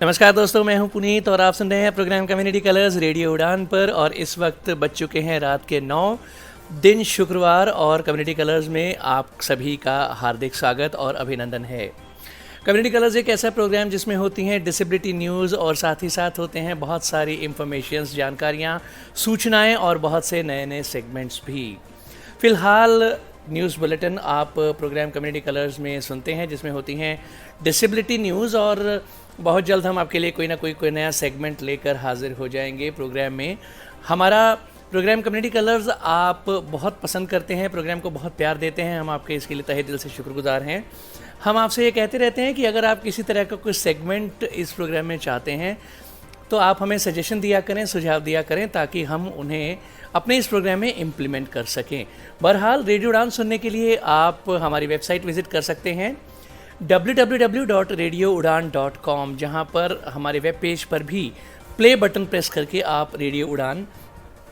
नमस्कार दोस्तों, मैं हूं पुनीत और आप सुन रहे हैं प्रोग्राम कम्युनिटी कलर्स रेडियो उड़ान पर। और इस वक्त बज चुके हैं रात के 9 दिन शुक्रवार और कम्युनिटी कलर्स में आप सभी का हार्दिक स्वागत और अभिनंदन है। कम्युनिटी कलर्स एक ऐसा प्रोग्राम जिसमें होती हैं डिसेबिलिटी न्यूज़ और साथ ही साथ होते हैं बहुत सारी इंफॉर्मेशंस, जानकारियाँ, सूचनाएँ और बहुत से नए नए सेगमेंट्स भी। फ़िलहाल न्यूज़ बुलेटिन आप प्रोग्राम कम्युनिटी कलर्स में सुनते हैं जिसमें होती हैं डिसेबिलिटी न्यूज़, और बहुत जल्द हम आपके लिए कोई ना कोई नया सेगमेंट लेकर हाजिर हो जाएंगे प्रोग्राम में। हमारा प्रोग्राम कम्युनिटी कलर्स आप बहुत पसंद करते हैं, प्रोग्राम को बहुत प्यार देते हैं, हम आपके इसके लिए तहे दिल से शुक्रगुजार हैं। हम आपसे ये कहते रहते हैं कि अगर आप किसी तरह का कोई सेगमेंट इस प्रोग्राम में चाहते हैं तो आप हमें सजेशन दिया करें, सुझाव दिया करें, ताकि हम उन्हें अपने इस प्रोग्राम में इम्प्लीमेंट कर सकें। बहरहाल रेडियो उड़ान सुनने के लिए आप हमारी वेबसाइट विज़िट कर सकते हैं www.radioudan.com, जहां पर हमारे वेब पेज पर भी प्ले बटन प्रेस करके आप रेडियो उड़ान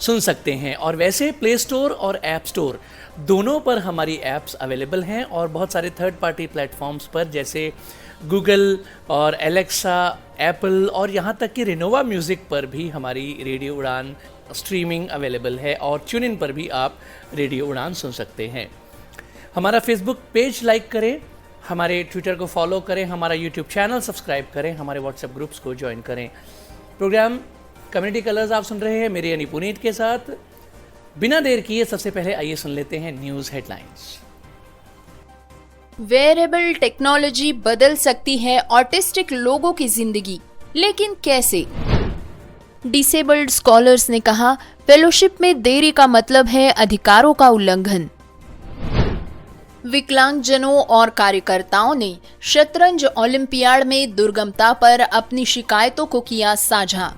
सुन सकते हैं। और वैसे प्ले स्टोर और ऐप स्टोर दोनों पर हमारी ऐप्स अवेलेबल हैं, और बहुत सारे थर्ड पार्टी प्लेटफॉर्म्स पर जैसे गूगल और एलेक्सा, एप्पल और यहाँ तक कि रिनोवा म्यूज़िक पर भी हमारी रेडियो उड़ान स्ट्रीमिंग अवेलेबल है, और ट्यून इन पर भी आप रेडियो उड़ान सुन सकते हैं। हमारा फेसबुक पेज लाइक करें, हमारे ट्विटर को फॉलो करें, हमारा यूट्यूब चैनल सब्सक्राइब करें, हमारे व्हाट्सएप ग्रुप्स को ज्वाइन करें। प्रोग्राम कम्युनिटी कलर्स आप सुन रहे हैं मेरे यानी पुनीत के साथ। बिना देर किए सबसे पहले आइए सुन लेते हैं न्यूज़ हेडलाइंस। वेयरेबल टेक्नोलॉजी बदल सकती है ऑटिस्टिक लोगों की जिंदगी, लेकिन कैसे? डिसेबल्ड स्कॉलर्स ने कहा, फेलोशिप में देरी का मतलब है अधिकारों का उल्लंघन। विकलांगजनों और कार्यकर्ताओं ने शतरंज ओलंपियाड में दुर्गमता पर अपनी शिकायतों को किया साझा।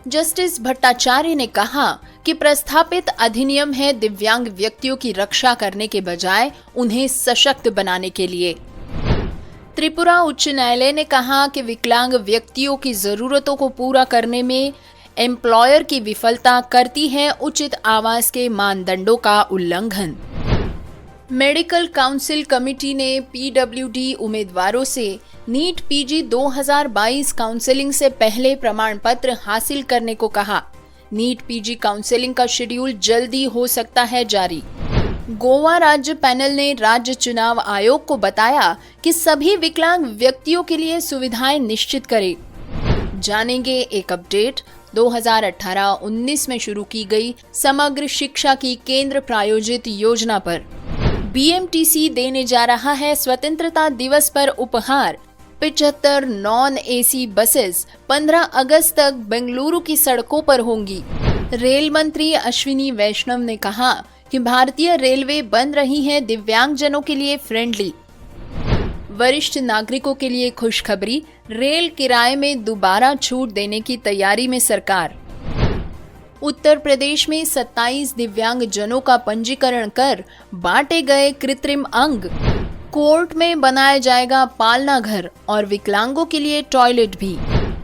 जस्टिस भट्टाचार्य ने कहा कि प्रस्तावित अधिनियम है दिव्यांग व्यक्तियों की रक्षा करने के बजाय उन्हें सशक्त बनाने के लिए। त्रिपुरा उच्च न्यायालय ने कहा कि विकलांग व्यक्तियों की जरूरतों को पूरा करने में एम्प्लॉयर की विफलता करती है उचित आवास के मानदंडों का उल्लंघन। मेडिकल काउंसिल कमेटी ने पीडब्ल्यूडी उम्मीदवारों से नीट पीजी 2022 काउंसलिंग से पहले प्रमाण पत्र हासिल करने को कहा। नीट पीजी काउंसलिंग का शेड्यूल जल्दी हो सकता है जारी। गोवा राज्य पैनल ने राज्य चुनाव आयोग को बताया कि सभी विकलांग व्यक्तियों के लिए सुविधाएं निश्चित करे। जानेंगे एक अपडेट 2018-19 में शुरू की गई समग्र शिक्षा की केंद्र प्रायोजित योजना पर। बीएमटीसी देने जा रहा है स्वतंत्रता दिवस पर उपहार। 75 नॉन एसी बसेस 15 अगस्त तक बेंगलुरु की सड़कों पर होंगी। रेल मंत्री अश्विनी वैष्णव ने कहा कि भारतीय रेलवे बन रही है दिव्यांगजनों के लिए फ्रेंडली। वरिष्ठ नागरिकों के लिए खुशखबरी, रेल किराए में दोबारा छूट देने की तैयारी में सरकार। उत्तर प्रदेश में 27 दिव्यांगजनों का पंजीकरण कर बांटे गए कृत्रिम अंग। कोर्ट में बनाया जाएगा पालना घर और विकलांगों के लिए टॉयलेट भी।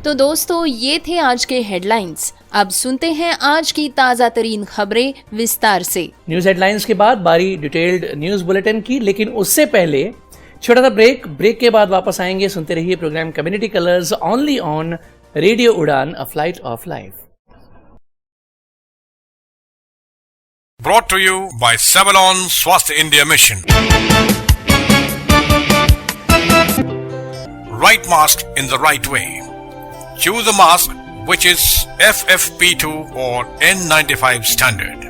तो दोस्तों, ये थे आज के हेडलाइंस। अब सुनते हैं आज की ताजा तरीन खबरें विस्तार से। न्यूज़ हेडलाइंस के बाद बारी डिटेल्ड न्यूज़ बुलेटिन की, लेकिन उससे पहले छोटा सा ब्रेक के बाद वापस आएंगे। सुनते रहिए program community colours only on radio Udaan, a flight of life. Brought to you by Savalon Swasth India Mission. Right mask in the right way. Choose a mask which is FFP2 or N95 standard.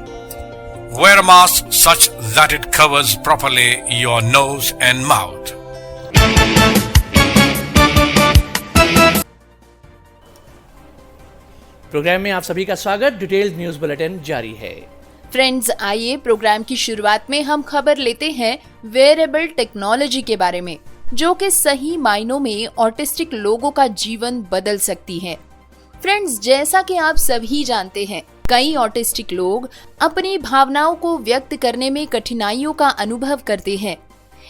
Wear a mask such that it covers properly your nose and mouth. Program में आप सभी का स्वागत। Detailed news bulletin जारी है। Friends, आइए programme की शुरुआत में हम खबर लेते हैं वेयरेबल टेक्नोलॉजी के बारे में, जो कि सही मायनों में ऑटिस्टिक लोगों का जीवन बदल सकती है। फ्रेंड्स, जैसा कि आप सभी जानते हैं, कई ऑटिस्टिक लोग अपनी भावनाओं को व्यक्त करने में कठिनाइयों का अनुभव करते हैं।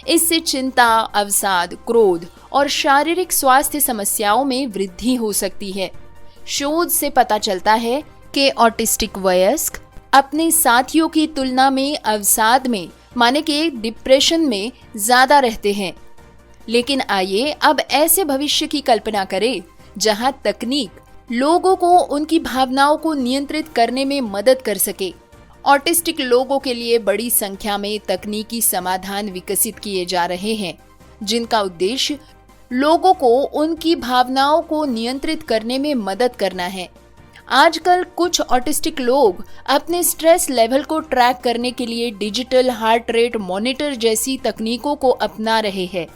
इससे चिंता, अवसाद, क्रोध और शारीरिक स्वास्थ्य समस्याओं में वृद्धि हो सकती है। शोध से पता चलता है कि ऑटिस्टिक वयस्क अपने साथियों की तुलना में अवसाद में, माने कि डिप्रेशन में ज्यादा रहते हैं। लेकिन आइए अब ऐसे भविष्य की कल्पना करें जहां तकनीक लोगों को उनकी भावनाओं को नियंत्रित करने में मदद कर सके। ऑटिस्टिक लोगों के लिए बड़ी संख्या में तकनीकी समाधान विकसित किए जा रहे हैं, जिनका उद्देश्य लोगों को उनकी भावनाओं को नियंत्रित करने में मदद करना है। आजकल कुछ ऑटिस्टिक लोग अपने स्ट्रेस लेवल को ट्रैक करने के लिए डिजिटल हार्ट रेट मॉनिटर जैसी तकनीकों को अपना रहे हैं।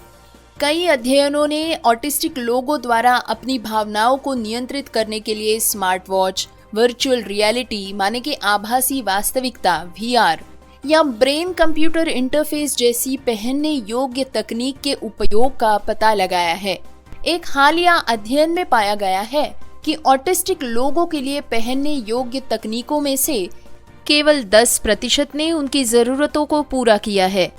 कई अध्ययनों ने ऑटिस्टिक लोगों द्वारा अपनी भावनाओं को नियंत्रित करने के लिए स्मार्ट वॉच, वर्चुअल रियलिटी माने कि आभासी वास्तविकता (VR) या ब्रेन कंप्यूटर इंटरफेस जैसी पहनने योग्य तकनीक के उपयोग का पता लगाया है। एक हालिया अध्ययन में पाया गया है कि ऑटिस्टिक लोगों के लिए पहनने योग्य तकनीकों में से केवल 10% ने उनकी जरूरतों को पूरा किया है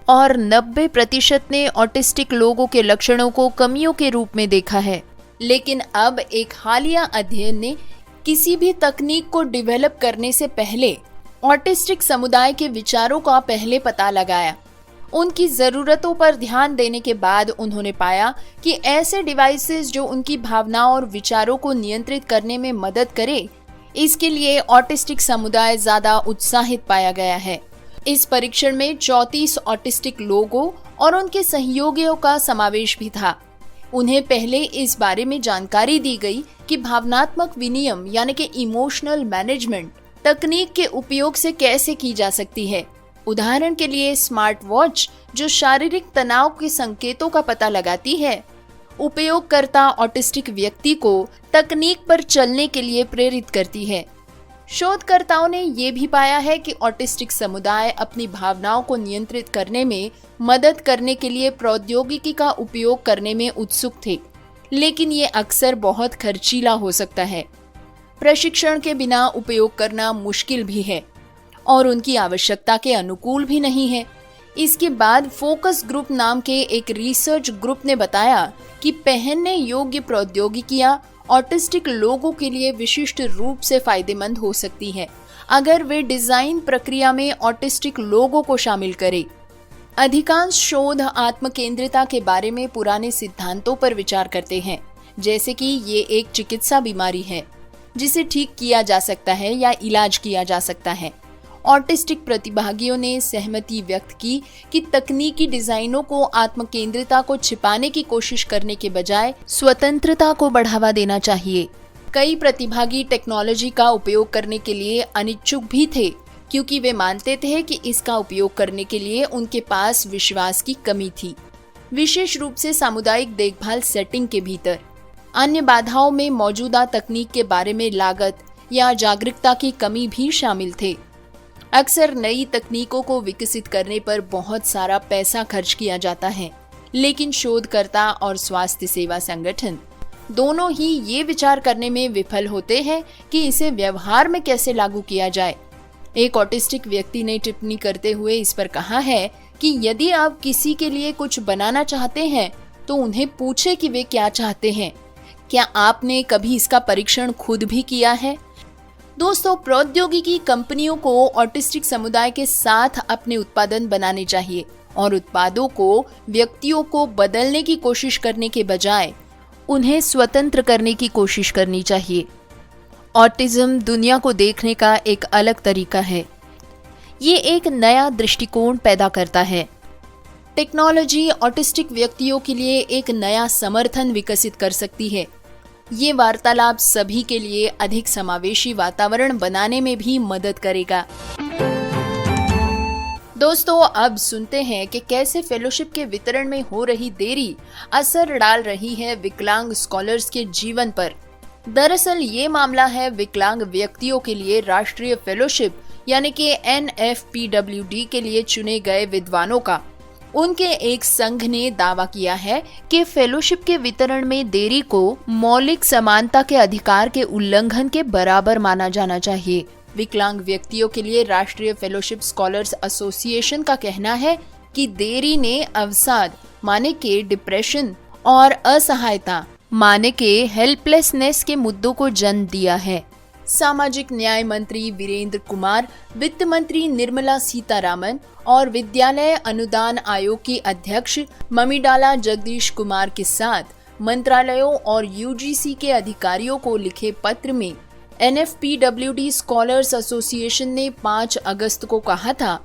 और 90% ने ऑटिस्टिक लोगों के लक्षणों को कमियों के रूप में देखा है। लेकिन अब एक हालिया अध्ययन ने किसी भी तकनीक को डेवलप करने से पहले ऑटिस्टिक समुदाय के विचारों का पहले पता लगाया। उनकी जरूरतों पर ध्यान देने के बाद उन्होंने पाया कि ऐसे डिवाइसेस जो उनकी भावनाओं और विचारों को नियंत्रित करने में मदद करे, इसके लिए ऑटिस्टिक समुदाय ज्यादा उत्साहित पाया गया है। इस परीक्षण में 34 ऑटिस्टिक लोगों और उनके सहयोगियों का समावेश भी था। उन्हें पहले इस बारे में जानकारी दी गई कि भावनात्मक विनियमन यानी कि इमोशनल मैनेजमेंट तकनीक के उपयोग से कैसे की जा सकती है। उदाहरण के लिए स्मार्ट वॉच जो शारीरिक तनाव के संकेतों का पता लगाती है, उपयोगकर्ता ऑटिस्टिक व्यक्ति को तकनीक पर चलने के लिए प्रेरित करती है। शोधकर्ताओं ने ये भी पाया है कि ऑटिस्टिक समुदाय अपनी भावनाओं को नियंत्रित करने में मदद करने के लिए प्रौद्योगिकी का उपयोग करने में उत्सुक थे, लेकिन ये अक्सर बहुत खर्चीला हो सकता है। प्रशिक्षण के बिना उपयोग करना मुश्किल भी है और उनकी आवश्यकता के अनुकूल भी नहीं है। इसके बाद फोकस ग्रुप नाम के एक रिसर्च ग्रुप ने बताया कि पहनने योग्य प्रौद्योगिकियां ऑटिस्टिक लोगों के लिए विशिष्ट रूप से फायदेमंद हो सकती हैं, अगर वे डिजाइन प्रक्रिया में ऑटिस्टिक लोगों को शामिल करें। अधिकांश शोध आत्मकेंद्रिता के बारे में पुराने सिद्धांतों पर विचार करते हैं, जैसे कि ये एक चिकित्सा बीमारी है जिसे ठीक किया जा सकता है या इलाज किया जा सकता है। ऑटिस्टिक प्रतिभागियों ने सहमति व्यक्त की कि तकनीकी डिजाइनों को आत्मकेंद्रिता को छिपाने की कोशिश करने के बजाय स्वतंत्रता को बढ़ावा देना चाहिए। कई प्रतिभागी टेक्नोलॉजी का उपयोग करने के लिए अनिच्छुक भी थे, क्योंकि वे मानते थे कि इसका उपयोग करने के लिए उनके पास विश्वास की कमी थी, विशेष रूप से सामुदायिक देखभाल सेटिंग के भीतर। अन्य बाधाओं में मौजूदा तकनीक के बारे में लागत या जागरूकता की कमी भी शामिल थे। अक्सर नई तकनीकों को विकसित करने पर बहुत सारा पैसा खर्च किया जाता है, लेकिन शोधकर्ता और स्वास्थ्य सेवा संगठन दोनों ही ये विचार करने में विफल होते हैं कि इसे व्यवहार में कैसे लागू किया जाए। एक ऑटिस्टिक व्यक्ति ने टिप्पणी करते हुए इस पर कहा है कि यदि आप किसी के लिए कुछ बनाना चाहते हैं तो उन्हें पूछे कि वे क्या चाहते हैं। क्या आपने कभी इसका परीक्षण खुद भी किया है? दोस्तों, प्रौद्योगिकी कंपनियों को ऑटिस्टिक समुदाय के साथ अपने उत्पादन बनाने चाहिए और उत्पादों को व्यक्तियों को बदलने की कोशिश करने के बजाय उन्हें स्वतंत्र करने की कोशिश करनी चाहिए। ऑटिज्म दुनिया को देखने का एक अलग तरीका है। ये एक नया दृष्टिकोण पैदा करता है। टेक्नोलॉजी ऑटिस्टिक व्यक्तियों के लिए एक नया समर्थन विकसित कर सकती है। ये वार्तालाप सभी के लिए अधिक समावेशी वातावरण बनाने में भी मदद करेगा। दोस्तों, अब सुनते हैं कि कैसे फेलोशिप के वितरण में हो रही देरी असर डाल रही है विकलांग स्कॉलर्स के जीवन पर। दरअसल ये मामला है विकलांग व्यक्तियों के लिए राष्ट्रीय फेलोशिप यानी कि NFPWD के लिए चुने गए विद्वानों का। उनके एक संघ ने दावा किया है कि फेलोशिप के वितरण में देरी को मौलिक समानता के अधिकार के उल्लंघन के बराबर माना जाना चाहिए। विकलांग व्यक्तियों के लिए राष्ट्रीय फेलोशिप स्कॉलर्स एसोसिएशन का कहना है कि देरी ने अवसाद माने के डिप्रेशन और असहायता माने के हेल्पलेसनेस के मुद्दों को जन्म दिया है। सामाजिक न्याय मंत्री वीरेंद्र कुमार, वित्त मंत्री निर्मला सीतारामन और विद्यालय अनुदान आयोग की अध्यक्ष ममिडाला जगदीश कुमार के साथ मंत्रालयों और यूजीसी के अधिकारियों को लिखे पत्र में NFPWD स्कॉलर्स एसोसिएशन ने 5 अगस्त को कहा था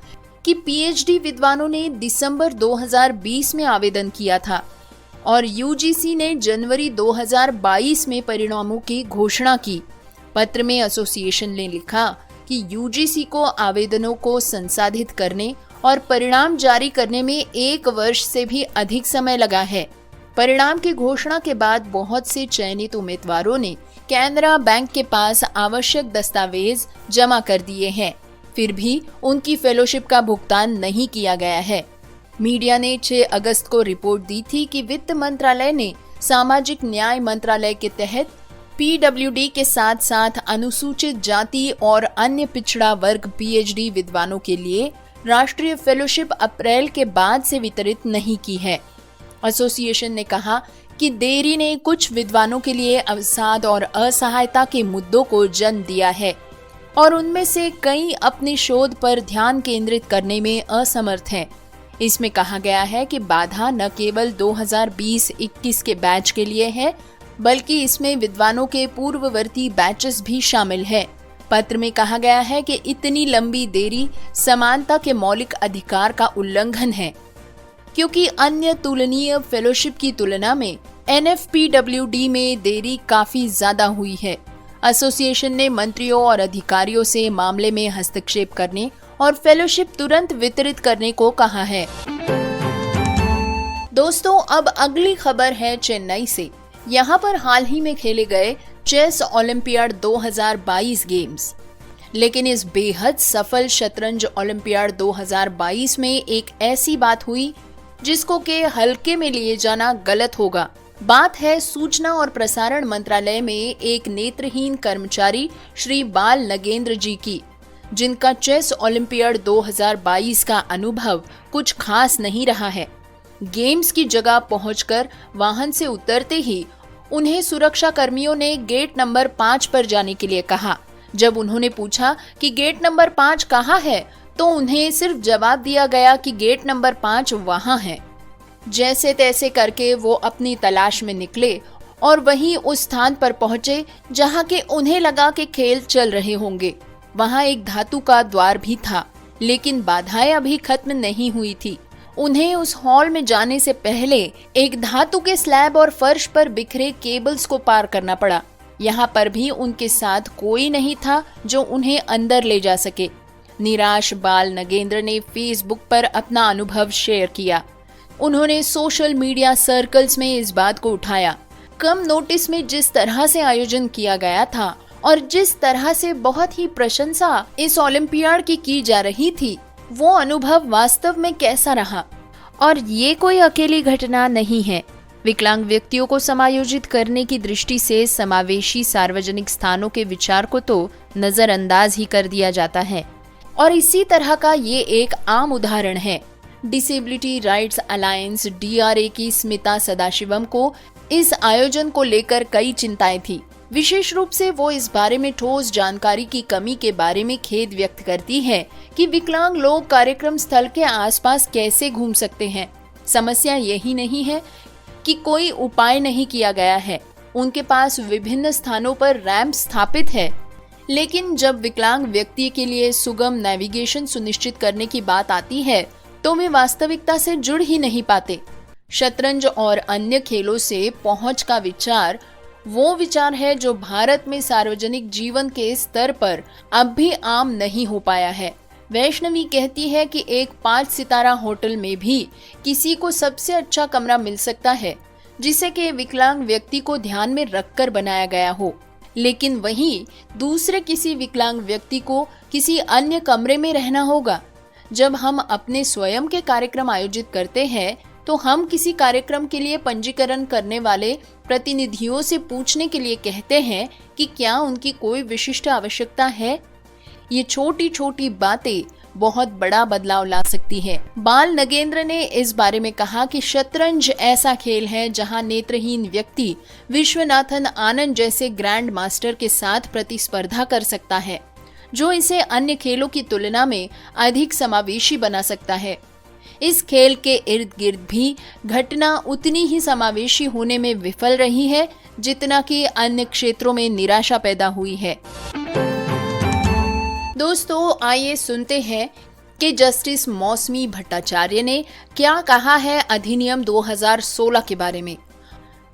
कि पीएचडी विद्वानों ने दिसंबर 2020 में आवेदन किया था और यूजीसी ने जनवरी 2022 में परिणामों की घोषणा की। पत्र में एसोसिएशन ने लिखा कि यूजीसी को आवेदनों को संसाधित करने और परिणाम जारी करने में 1 वर्ष से भी अधिक समय लगा है। परिणाम की घोषणा के बाद बहुत से चयनित उम्मीदवारों ने कैनरा बैंक के पास आवश्यक दस्तावेज जमा कर दिए हैं, फिर भी उनकी फेलोशिप का भुगतान नहीं किया गया है। मीडिया ने 6 अगस्त को रिपोर्ट दी थी कि वित्त मंत्रालय ने सामाजिक न्याय मंत्रालय के तहत पीडब्ल्यूडी के साथ साथ अनुसूचित जाति और अन्य पिछड़ा वर्ग पीएचडी विद्वानों के लिए राष्ट्रीय फेलोशिप अप्रैल के बाद से वितरित नहीं की है। एसोसिएशन ने कहा कि देरी ने कुछ विद्वानों के लिए अवसाद और असहायता के मुद्दों को जन्म दिया है और उनमें से कई अपनी शोध पर ध्यान केंद्रित करने में असमर्थ हैं। इसमें कहा गया है कि बाधा न केवल 2020-21 के बैच के लिए है, बल्कि इसमें विद्वानों के पूर्ववर्ती बैचेस भी शामिल है। पत्र में कहा गया है कि इतनी लंबी देरी समानता के मौलिक अधिकार का उल्लंघन है, क्योंकि अन्य तुलनीय फेलोशिप की तुलना में NFPWD में देरी काफी ज्यादा हुई है। एसोसिएशन ने मंत्रियों और अधिकारियों से मामले में हस्तक्षेप करने और फेलोशिप तुरंत वितरित करने को कहा है। दोस्तों, अब अगली खबर है चेन्नई से। यहाँ पर हाल ही में खेले गए चेस ओलंपियाड 2022 गेम्स, लेकिन इस बेहद सफल शतरंज ओलंपियाड 2022 में एक ऐसी बात हुई जिसको के हल्के में लिए जाना गलत होगा। बात है सूचना और प्रसारण मंत्रालय में एक नेत्रहीन कर्मचारी श्री बाल नगेंद्र जी की, जिनका चेस ओलंपियाड 2022 का अनुभव कुछ खास नहीं रहा है। गेम्स की जगह पहुंचकर वाहन से उतरते ही उन्हें सुरक्षा कर्मियों ने गेट नंबर 5 पर जाने के लिए कहा। जब उन्होंने पूछा कि गेट नंबर 5 कहाँ है, तो उन्हें सिर्फ जवाब दिया गया कि गेट नंबर 5 वहाँ है। जैसे तैसे करके वो अपनी तलाश में निकले और वहीं उस स्थान पर पहुंचे जहाँ के उन्हें लगा कि खेल चल रहे होंगे। वहाँ एक धातु का द्वार भी था, लेकिन बाधाएं अभी खत्म नहीं हुई थी। उन्हें उस हॉल में जाने से पहले एक धातु के स्लैब और फर्श पर बिखरे केबल्स को पार करना पड़ा। यहाँ पर भी उनके साथ कोई नहीं था जो उन्हें अंदर ले जा सके। निराश बाल नगेंद्र ने फेसबुक पर अपना अनुभव शेयर किया। उन्होंने सोशल मीडिया सर्कल्स में इस बात को उठाया। कम नोटिस में जिस तरह से आयोजन किया गया था और जिस तरह से बहुत ही प्रशंसा इस ओलंपियाड की जा रही थी, वो अनुभव वास्तव में कैसा रहा। और ये कोई अकेली घटना नहीं है। विकलांग व्यक्तियों को समायोजित करने की दृष्टि से समावेशी सार्वजनिक स्थानों के विचार को तो नजरअंदाज ही कर दिया जाता है, और इसी तरह का ये एक आम उदाहरण है। डिसेबिलिटी राइट्स अलायंस DRA की स्मिता सदाशिवम को इस आयोजन को लेकर कई चिंताएं थी। विशेष रूप से वो इस बारे में ठोस जानकारी की कमी के बारे में खेद व्यक्त करती है कि विकलांग लोग कार्यक्रम स्थल के आसपास कैसे घूम सकते हैं। समस्या यही नहीं है कि कोई उपाय नहीं किया गया है। उनके पास विभिन्न स्थानों पर रैंप स्थापित है, लेकिन जब विकलांग व्यक्ति के लिए सुगम नेविगेशन सुनिश्चित करने की बात आती है तो वे वास्तविकता से जुड़ ही नहीं पाते। शतरंज और अन्य खेलों से पहुंच का विचार वो विचार है जो भारत में सार्वजनिक जीवन के स्तर पर अब भी आम नहीं हो पाया है। वैष्णवी कहती है कि एक 5 सितारा होटल में भी किसी को सबसे अच्छा कमरा मिल सकता है जिसे कि विकलांग व्यक्ति को ध्यान में रखकर बनाया गया हो, लेकिन वहीं दूसरे किसी विकलांग व्यक्ति को किसी अन्य कमरे में रहना होगा। जब हम अपने स्वयं के कार्यक्रम आयोजित करते हैं तो हम किसी कार्यक्रम के लिए पंजीकरण करने वाले प्रतिनिधियों से पूछने के लिए कहते हैं कि क्या उनकी कोई विशिष्ट आवश्यकता है। ये छोटी छोटी बातें बहुत बड़ा बदलाव ला सकती है। बाल नगेंद्र ने इस बारे में कहा कि शतरंज ऐसा खेल है जहां नेत्रहीन व्यक्ति विश्वनाथन आनंद जैसे ग्रैंड मास्टर के साथ प्रतिस्पर्धा कर सकता है, जो इसे अन्य खेलों की तुलना में अधिक समावेशी बना सकता है। इस खेल के इर्द गिर्द भी घटना उतनी ही समावेशी होने में विफल रही है जितना कि अन्य क्षेत्रों में निराशा पैदा हुई है। दोस्तों, आइए सुनते हैं कि जस्टिस मौसमी भट्टाचार्य ने क्या कहा है अधिनियम 2016 के बारे में।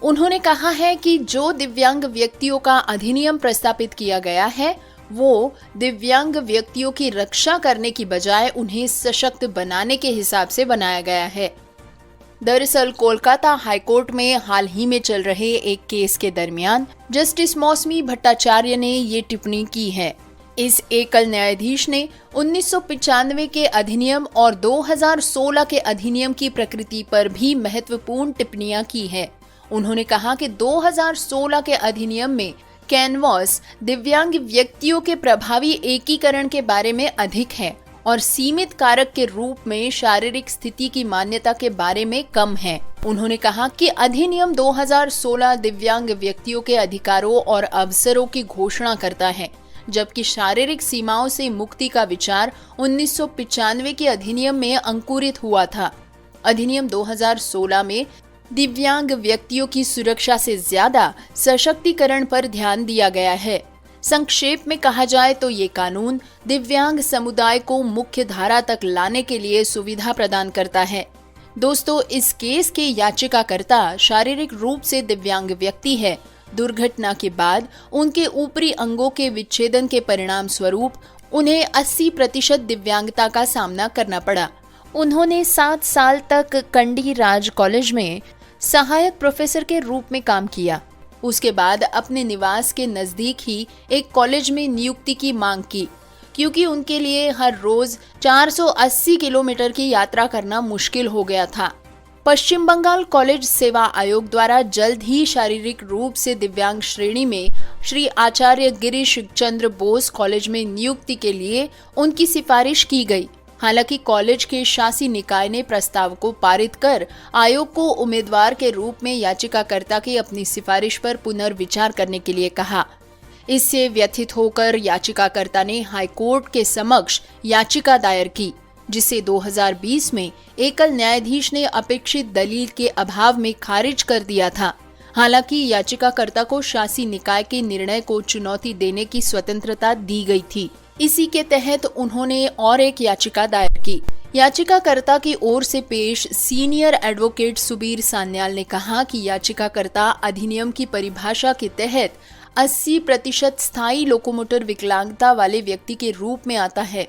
उन्होंने कहा है कि जो दिव्यांग व्यक्तियों का अधिनियम प्रस्तावित किया गया है वो दिव्यांग व्यक्तियों की रक्षा करने की बजाय उन्हें सशक्त बनाने के हिसाब से बनाया गया है। दरअसल कोलकाता हाईकोर्ट में हाल ही में चल रहे एक केस के दरमियान जस्टिस मौसमी भट्टाचार्य ने ये टिप्पणी की है। इस एकल न्यायाधीश ने 1995 के अधिनियम और 2016 के अधिनियम की प्रकृति पर भी महत्वपूर्ण टिप्पणियां की है। उन्होंने कहा कि 2016 के अधिनियम में कैनवास दिव्यांग व्यक्तियों के प्रभावी एकीकरण के बारे में अधिक है और सीमित कारक के रूप में शारीरिक स्थिति की मान्यता के बारे में कम है। उन्होंने कहा कि अधिनियम 2016 दिव्यांग व्यक्तियों के अधिकारों और अवसरों की घोषणा करता है, जबकि शारीरिक सीमाओं से मुक्ति का विचार 1995 के अधिनियम में अंकुरित हुआ था। अधिनियम 2016 में दिव्यांग व्यक्तियों की सुरक्षा से ज्यादा सशक्तिकरण पर ध्यान दिया गया है। संक्षेप में कहा जाए तो ये कानून दिव्यांग समुदाय को मुख्य धारा तक लाने के लिए सुविधा प्रदान करता है। दोस्तों, इस केस के याचिकाकर्ता शारीरिक रूप से दिव्यांग व्यक्ति है। दुर्घटना के बाद उनके ऊपरी अंगों के विच्छेदन के परिणाम स्वरूप उन्हें 80% दिव्यांगता का सामना करना पड़ा। उन्होंने 7 साल तक कंडी राज कॉलेज में सहायक प्रोफेसर के रूप में काम किया। उसके बाद अपने निवास के नजदीक ही एक कॉलेज में नियुक्ति की मांग की, क्योंकि उनके लिए हर रोज 480 किलोमीटर की यात्रा करना मुश्किल हो गया था। पश्चिम बंगाल कॉलेज सेवा आयोग द्वारा जल्द ही शारीरिक रूप से दिव्यांग श्रेणी में श्री आचार्य गिरीश चंद्र बोस कॉलेज में नियुक्ति के लिए उनकी सिफारिश की गई। हालांकि कॉलेज के शासी निकाय ने प्रस्ताव को पारित कर आयोग को उम्मीदवार के रूप में याचिकाकर्ता की अपनी सिफारिश पर पुनर्विचार करने के लिए कहा। इससे व्यथित होकर याचिकाकर्ता ने हाईकोर्ट के समक्ष याचिका दायर की, जिसे 2020 में एकल न्यायाधीश ने अपेक्षित दलील के अभाव में खारिज कर दिया था। हालांकि याचिकाकर्ता को शासी निकाय के निर्णय को चुनौती देने की स्वतंत्रता दी गई थी। इसी के तहत उन्होंने और एक याचिका दायर की। याचिकाकर्ता की ओर से पेश सीनियर एडवोकेट सुबीर सान्याल ने कहा कि याचिकाकर्ता अधिनियम की परिभाषा के तहत 80% स्थायी लोकोमोटर विकलांगता वाले व्यक्ति के रूप में आता है।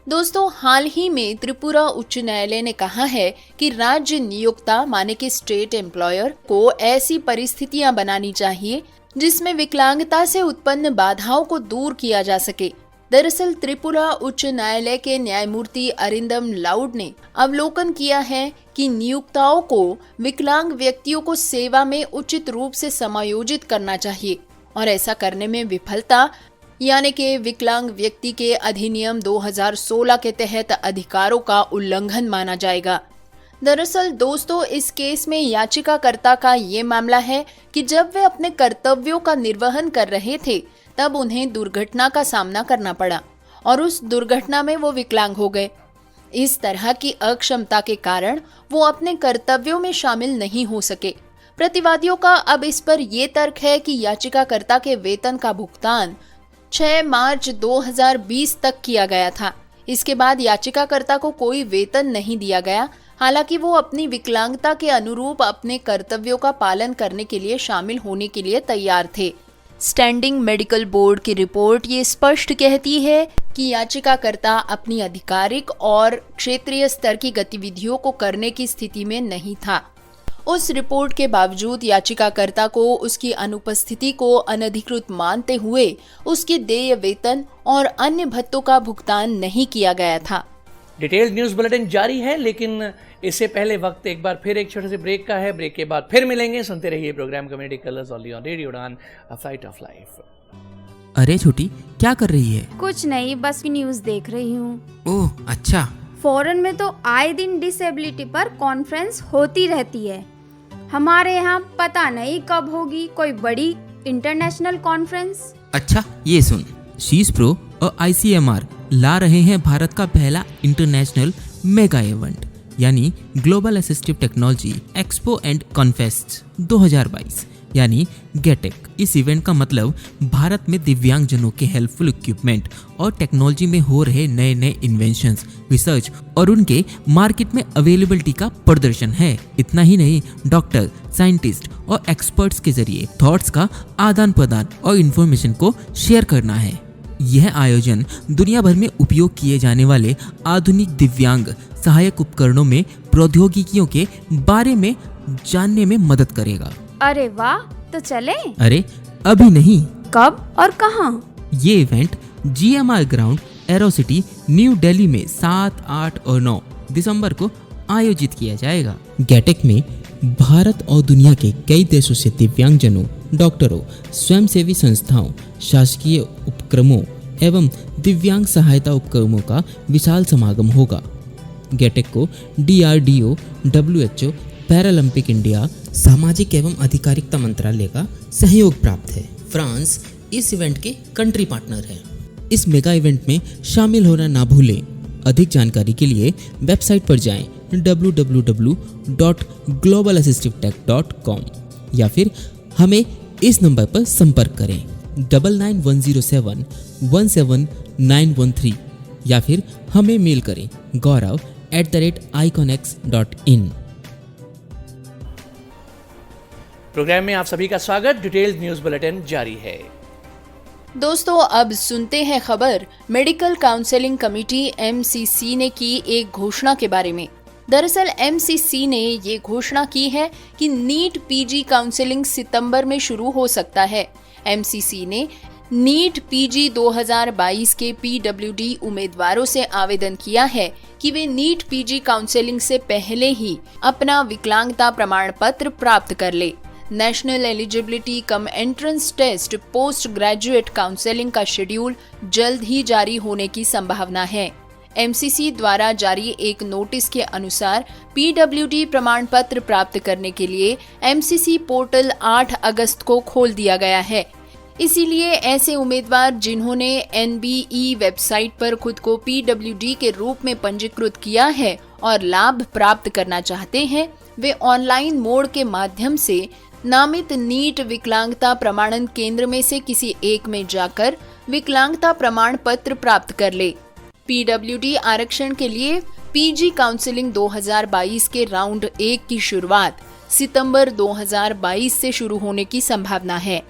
दोस्तों, हाल ही में त्रिपुरा उच्च न्यायालय ने कहा है कि राज्य नियोक्ता माने कि स्टेट एम्प्लॉयर को ऐसी परिस्थितियां बनानी चाहिए जिसमें विकलांगता से उत्पन्न बाधाओं को दूर किया जा सके। दरअसल त्रिपुरा उच्च न्यायालय के न्यायमूर्ति अरिंदम लाउड ने अवलोकन किया है कि नियोक्ताओं को विकलांग व्यक्तियों को सेवा में उचित रूप से समायोजित करना चाहिए और ऐसा करने में विफलता यानी कि विकलांग व्यक्ति के अधिनियम 2016 के तहत अधिकारों का उल्लंघन माना जाएगा। दरअसल दोस्तों, इस केस में याचिकाकर्ता का ये मामला है कि जब वे अपने कर्तव्यों का निर्वहन कर रहे थे तब उन्हें दुर्घटना का सामना करना पड़ा और उस दुर्घटना में वो विकलांग हो गए। इस तरह की अक्षमता के कारण वो अपने कर्तव्यों में शामिल नहीं हो सके। प्रतिवादियों का अब इस पर ये तर्क है कि याचिकाकर्ता के वेतन का भुगतान 6 मार्च 2020 तक किया गया था। इसके बाद याचिकाकर्ता को कोई वेतन नहीं दिया गया। हालांकि वो अपनी विकलांगता के अनुरूप अपने कर्तव्यों का पालन करने के लिए शामिल होने के लिए तैयार थे। स्टैंडिंग मेडिकल बोर्ड की रिपोर्ट ये स्पष्ट कहती है कि याचिकाकर्ता अपनी आधिकारिक और क्षेत्रीय स्तर की गतिविधियों को करने की स्थिति में नहीं था। उस रिपोर्ट के बावजूद याचिकाकर्ता को उसकी अनुपस्थिति को अनधिकृत मानते हुए उसके देय वेतन और अन्य भत्तों का भुगतान नहीं किया गया था। डिटेल्ड न्यूज़ बुलेटिन जारी है, लेकिन इससे पहले वक्त एक बार फिर एक छोटे से ब्रेक का है। ब्रेक के बाद फिर मिलेंगे। सुनते रहिए program community colours only on radio Udaan, a flight of life. अरे छोटी, क्या कर रही है? कुछ नहीं, बस न्यूज़ देख रही हूँ। ओह अच्छा। फॉरेन में तो आए दिन डिसेबिलिटी पर कॉन्फ्रेंस होती रहती है। हमारे यहाँ पता नहीं कब होगी कोई बड़ी इंटरनेशनल कॉन्फ्रेंस। अच्छा ये सुन, शीस प्रो और ICMR ला रहे हैं भारत का पहला इंटरनेशनल मेगा इवेंट यानी global assistive technology expo and confest 2022 यानी गेटेक। इस इवेंट का मतलब भारत में दिव्यांगजनों के हेल्पफुल इक्विपमेंट और टेक्नोलॉजी में हो रहे नए नए इन्वेंशंस, रिसर्च और उनके मार्केट में अवेलेबिलिटी का प्रदर्शन है। इतना ही नहीं, डॉक्टर, साइंटिस्ट और एक्सपर्ट्स के जरिए थॉट्स का आदान प्रदान और इन्फॉर्मेशन को शेयर करना है। यह आयोजन दुनिया भर में उपयोग किए जाने वाले आधुनिक दिव्यांग सहायक उपकरणों में प्रौद्योगिकियों के बारे में जानने में मदद करेगा। अरे वाह, तो चले? अरे अभी नहीं। कब और कहाँ? ये event GMR ground Aerocity new Delhi में 7, 8 और 9 दिसंबर को आयोजित किया जाएगा। गेटेक में भारत और दुनिया के कई देशों से दिव्यांगजनों, डॉक्टरों, स्वयंसेवी संस्थाओं, शासकीय उपक्रमों एवं दिव्यांग सहायता उपक्रमों का विशाल समागम होगा। गेटेक को DRDO, WHO, पैरालंपिक इंडिया, सामाजिक एवं अधिकारिता मंत्रालय का सहयोग प्राप्त है। फ्रांस इस इवेंट के कंट्री पार्टनर है। इस मेगा इवेंट में शामिल होना ना भूलें। अधिक जानकारी के लिए वेबसाइट पर जाएं www.globalassistivetech.com या फिर हमें इस नंबर पर संपर्क करें 9910717913 या फिर हमें मेल करें gaurav@iconx.in। प्रोग्राम में आप सभी का स्वागत। डिटेल्ड न्यूज़ बुलेटिन जारी है। दोस्तों, अब सुनते हैं खबर मेडिकल काउंसलिंग कमेटी MCC ने की एक घोषणा के बारे में। दरअसल MCC ने ये घोषणा की है कि नीट PG काउंसलिंग सितंबर में शुरू हो सकता है। MCC ने नीट PG 2022 के PWD उम्मीदवारों से आवेदन किया है कि वे नीट PG काउंसलिंग से पहले ही अपना विकलांगता प्रमाण पत्र प्राप्त कर ले। National eligibility cum entrance test post graduate counselling का शेड्यूल जल्द ही जारी होने की संभावना है। MCC द्वारा जारी एक नोटिस के अनुसार PWD प्रमाण पत्र प्राप्त करने के लिए MCC पोर्टल 8 अगस्त को खोल दिया गया है। इसीलिए ऐसे उम्मीदवार जिन्होंने NBE वेबसाइट पर खुद को PWD के रूप में पंजीकृत किया है और लाभ प्राप्त करना चाहते हैं, वे ऑनलाइन मोड के माध्यम से नामित नीट विकलांगता प्रमाणन केंद्र में से किसी एक में जाकर विकलांगता प्रमाण पत्र प्राप्त कर ले। PWD आरक्षण के लिए PG काउंसलिंग 2022 के राउंड 1 की शुरुआत सितंबर 2022 से शुरू होने की संभावना है।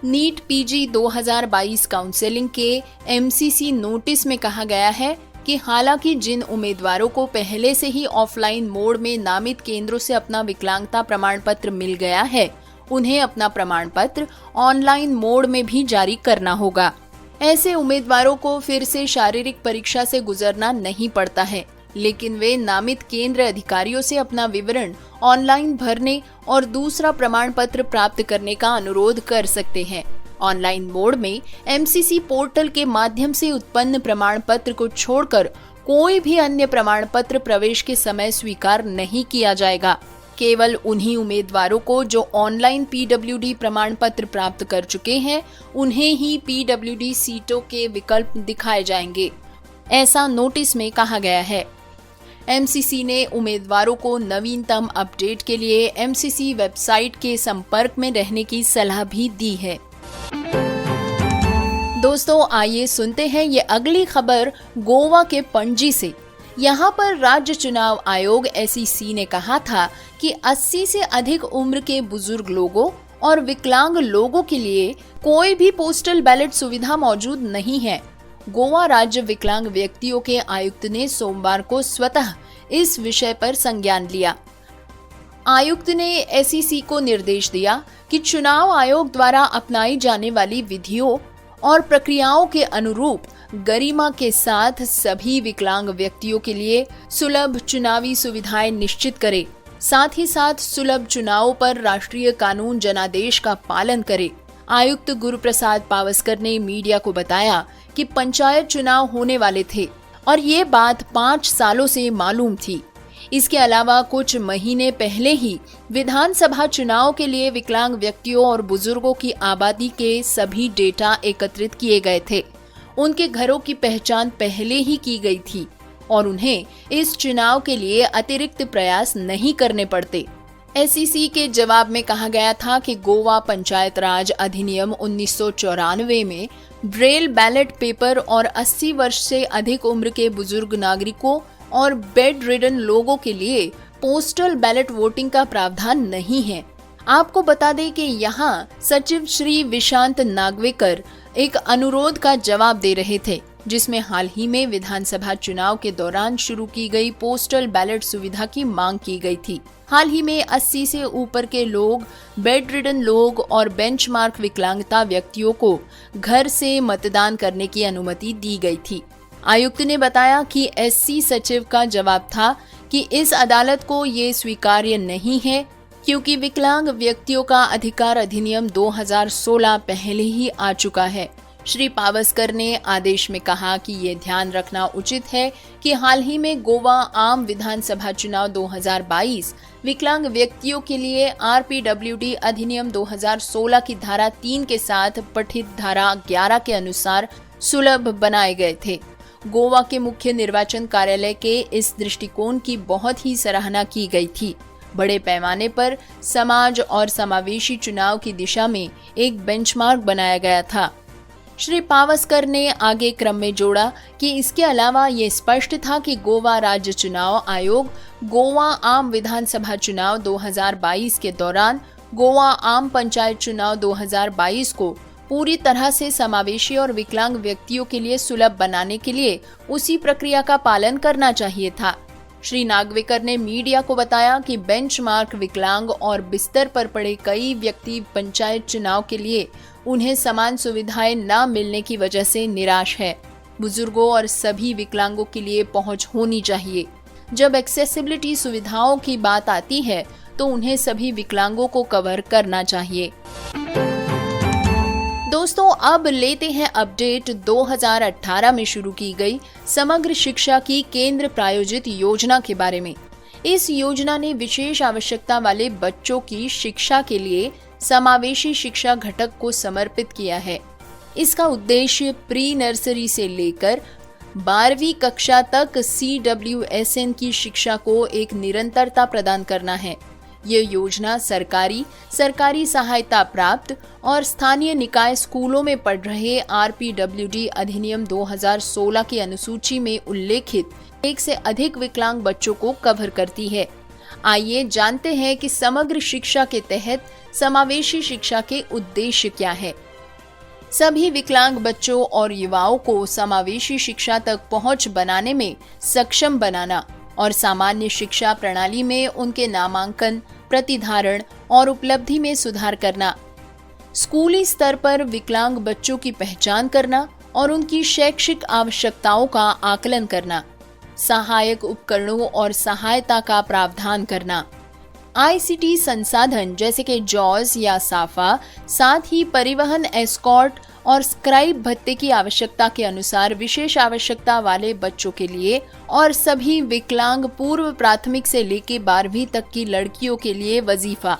नीट PG 2022 काउंसलिंग के MCC नोटिस में कहा गया है कि हालांकि जिन उम्मीदवारों को पहले से ही ऑफलाइन मोड में नामित केंद्रों से अपना विकलांगता प्रमाण पत्र मिल गया है, उन्हें अपना प्रमाण पत्र ऑनलाइन मोड में भी जारी करना होगा। ऐसे उम्मीदवारों को फिर से शारीरिक परीक्षा से गुजरना नहीं पड़ता है, लेकिन वे नामित केंद्र अधिकारियों से अपना विवरण ऑनलाइन भरने और दूसरा प्रमाण पत्र प्राप्त करने का अनुरोध कर सकते हैं। ऑनलाइन मोड में MCC पोर्टल के माध्यम से उत्पन्न प्रमाण पत्र को छोड़कर कोई भी अन्य प्रमाण पत्र प्रवेश के समय स्वीकार नहीं किया जाएगा। केवल उन्हीं उम्मीदवारों को जो ऑनलाइन PWD प्रमाण पत्र प्राप्त कर चुके हैं, उन्हें ही PWD सीटों के विकल्प दिखाए जाएंगे, ऐसा नोटिस में कहा गया है। MCC ने उम्मीदवारों को नवीनतम अपडेट के लिए MCC वेबसाइट के संपर्क में रहने की सलाह भी दी है। दोस्तों, आइए सुनते हैं ये अगली खबर गोवा के पणजी से। यहाँ पर राज्य चुनाव आयोग SEC ने कहा था कि 80 से अधिक उम्र के बुजुर्ग लोगों और विकलांग लोगों के लिए कोई भी पोस्टल बैलेट सुविधा मौजूद नहीं है। गोवा राज्य विकलांग व्यक्तियों के आयुक्त ने सोमवार को स्वतः इस विषय पर संज्ञान लिया। आयुक्त ने SEC को निर्देश दिया कि चुनाव आयोग द्वारा अपनाई जाने वाली विधियों और प्रक्रियाओं के अनुरूप गरिमा के साथ सभी विकलांग व्यक्तियों के लिए सुलभ चुनावी सुविधाएं निश्चित करे। साथ ही साथ सुलभ चुनावों पर राष्ट्रीय कानून जनादेश का पालन करे। आयुक्त गुरुप्रसाद पावस्कर ने मीडिया को बताया कि पंचायत चुनाव होने वाले थे और ये बात 5 सालों से मालूम थी। इसके अलावा कुछ महीने पहले ही विधानसभा चुनाव के लिए विकलांग व्यक्तियों और बुजुर्गों की आबादी के सभी डेटा एकत्रित किए गए थे। उनके घरों की पहचान पहले ही की गई थी और उन्हें इस चुनाव के लिए अतिरिक्त प्रयास नहीं करने पड़ते। SEC के जवाब में कहा गया था कि गोवा पंचायत राज अधिनियम 1994 में ब्रेल बैलेट पेपर और 80 वर्ष से अधिक उम्र के बुजुर्ग नागरिकों और बेड रिडन लोगों के लिए पोस्टल बैलेट वोटिंग का प्रावधान नहीं है। आपको बता दें कि यहाँ सचिव श्री विशांत नागवेकर एक अनुरोध का जवाब दे रहे थे, जिसमें हाल ही में विधानसभा चुनाव के दौरान शुरू की गई पोस्टल बैलेट सुविधा की मांग की गई थी। हाल ही में 80 से ऊपर के लोग, बेड रिडन लोग और बेंचमार्क विकलांगता व्यक्तियों को घर से मतदान करने की अनुमति दी गई थी। आयुक्त ने बताया कि SC सचिव का जवाब था कि इस अदालत को ये स्वीकार्य नहीं है, क्योंकि विकलांग व्यक्तियों का अधिकार अधिनियम 2016 पहले ही आ चुका है। श्री पावस्कर ने आदेश में कहा कि ये ध्यान रखना उचित है कि हाल ही में गोवा आम विधानसभा चुनाव 2022 विकलांग व्यक्तियों के लिए RPWD अधिनियम 2016 की धारा 3 के साथ पठित धारा 11 के अनुसार सुलभ बनाए गए थे। गोवा के मुख्य निर्वाचन कार्यालय के इस दृष्टिकोण की बहुत ही सराहना की गई थी। बड़े पैमाने पर समाज और समावेशी चुनाव की दिशा में एक बेंचमार्क बनाया गया था। श्री पावस्कर ने आगे क्रम में जोड़ा कि इसके अलावा ये स्पष्ट था कि गोवा राज्य चुनाव आयोग गोवा आम विधानसभा चुनाव 2022 के दौरान गोवा आम पंचायत चुनाव 2022 को पूरी तरह से समावेशी और विकलांग व्यक्तियों के लिए सुलभ बनाने के लिए उसी प्रक्रिया का पालन करना चाहिए था। श्री नागवेकर ने मीडिया को बताया कि बेंचमार्क विकलांग और बिस्तर पर पड़े कई व्यक्ति पंचायत चुनाव के लिए उन्हें समान सुविधाएं न मिलने की वजह से निराश है। बुजुर्गों और सभी विकलांगों के लिए पहुंच होनी चाहिए। जब एक्सेसिबिलिटी सुविधाओं की बात आती है तो उन्हें सभी विकलांगों को कवर करना चाहिए। दोस्तों, अब लेते हैं अपडेट 2018 में शुरू की गई समग्र शिक्षा की केंद्र प्रायोजित योजना के बारे में। इस योजना ने विशेष आवश्यकता वाले बच्चों की शिक्षा के लिए समावेशी शिक्षा घटक को समर्पित किया है। इसका उद्देश्य प्री नर्सरी से लेकर 12वीं कक्षा तक CWSN की शिक्षा को एक निरंतरता प्रदान करना है। ये योजना सरकारी सहायता प्राप्त और स्थानीय निकाय स्कूलों में पढ़ रहे RPWD अधिनियम 2016 की अनुसूची में उल्लेखित एक से अधिक विकलांग बच्चों को कवर करती है। आइए जानते हैं कि समग्र शिक्षा के तहत समावेशी शिक्षा के उद्देश्य क्या है। सभी विकलांग बच्चों और युवाओं को समावेशी शिक्षा तक पहुंच बनाने में सक्षम बनाना और सामान्य शिक्षा प्रणाली में उनके नामांकन, प्रतिधारण और उपलब्धि में सुधार करना। स्कूली स्तर पर विकलांग बच्चों की पहचान करना और उनकी शैक्षिक आवश्यकताओं का आकलन करना। सहायक उपकरणों और सहायता का प्रावधान करना। ICT संसाधन जैसे कि जॉज या साफा, साथ ही परिवहन एस्कॉर्ट और स्क्राइब भत्ते की आवश्यकता के अनुसार विशेष आवश्यकता वाले बच्चों के लिए और सभी विकलांग पूर्व प्राथमिक से लेकर 12वीं तक की लड़कियों के लिए वजीफा।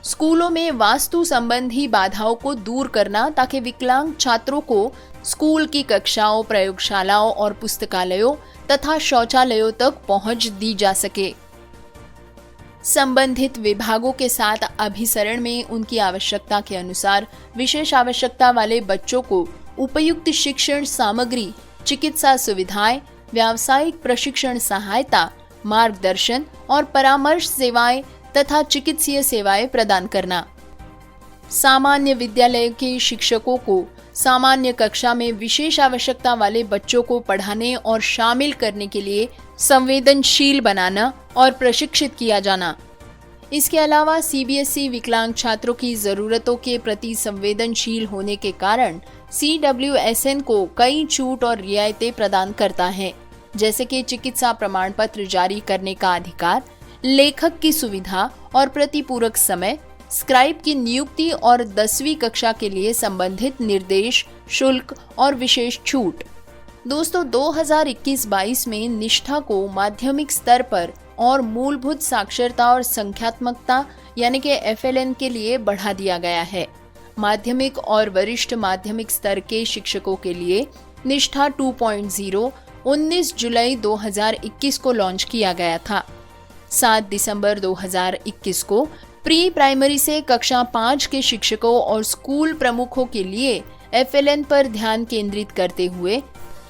स्कूलों में वास्तु संबंधी बाधाओं को दूर करना ताकि विकलांग छात्रों को स्कूल की कक्षाओं, प्रयोगशालाओं और पुस्तकालयों तथा शौचालयों तक पहुंच दी जा सके। संबंधित विभागों के साथ अभिसरण में उनकी आवश्यकता के अनुसार विशेष आवश्यकता वाले बच्चों को उपयुक्त शिक्षण सामग्री, चिकित्सा सुविधाएं, व्यावसायिक प्रशिक्षण सहायता, मार्गदर्शन और परामर्श सेवाएं तथा चिकित्सीय सेवाएं प्रदान करना। सामान्य विद्यालय के शिक्षकों को सामान्य कक्षा में विशेष आवश्यकता वाले बच्चों को पढ़ाने और शामिल करने के लिए संवेदनशील बनाना और प्रशिक्षित किया जाना। इसके अलावा CBSE विकलांग छात्रों की जरूरतों के प्रति संवेदनशील होने के कारण CWSN को कई छूट और रियायतें प्रदान करता है, जैसे कि चिकित्सा प्रमाण पत्र जारी करने का अधिकार, लेखक की सुविधा और प्रतिपूरक समय, स्क्राइब की नियुक्ति और 10वीं कक्षा के लिए संबंधित निर्देश, शुल्क और विशेष छूट। दोस्तों 2021-22 में निष्ठा को माध्यमिक स्तर पर और मूलभूत साक्षरता और संख्यात्मकता यानी कि FLN के लिए बढ़ा दिया गया है। माध्यमिक और वरिष्ठ माध्यमिक स्तर के शिक्षकों के लिए निष्ठा 2.0 19 जुलाई 2021 को लॉन्च किया गया था। 7 दिसंबर 2021 को प्री प्राइमरी से कक्षा 5 के शिक्षकों और स्कूल प्रमुखों के लिए FLN पर ध्यान केंद्रित करते हुए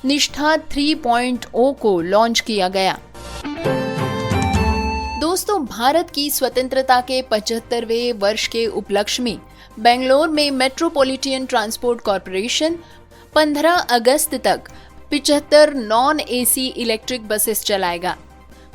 निष्ठा 3.0 को लॉन्च किया गया। दोस्तों भारत की स्वतंत्रता के 75वें वर्ष के उपलक्ष्य में बेंगलोर में मेट्रोपॉलिटन ट्रांसपोर्ट कॉरपोरेशन 15 अगस्त तक 75 नॉन AC इलेक्ट्रिक बसेस चलाएगा।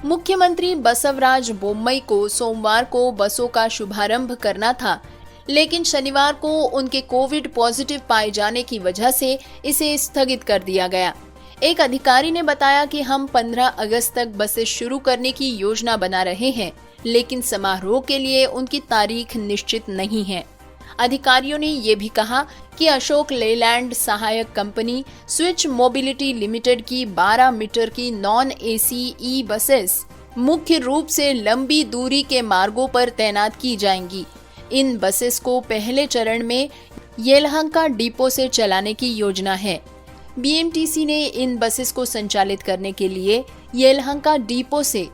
मुख्यमंत्री बसवराज बोम्मई को सोमवार को बसों का शुभारंभ करना था, लेकिन शनिवार को उनके कोविड पॉजिटिव पाए जाने की वजह से इसे स्थगित कर दिया गया। एक अधिकारी ने बताया कि हम 15 अगस्त तक बसेस शुरू करने की योजना बना रहे हैं, लेकिन समारोह के लिए उनकी तारीख निश्चित नहीं है। अधिकारियों ने ये भी कहा कि अशोक लेलैंड सहायक कंपनी स्विच मोबिलिटी लिमिटेड की 12 मीटर की नॉन AC ई बसेस मुख्य रूप से लंबी दूरी के मार्गों पर तैनात की जाएंगी। इन बसेस को पहले चरण में येलहंका डिपो से चलाने की योजना है। BMTC ने इन बसेस को संचालित करने के लिए येलहंका डिपो से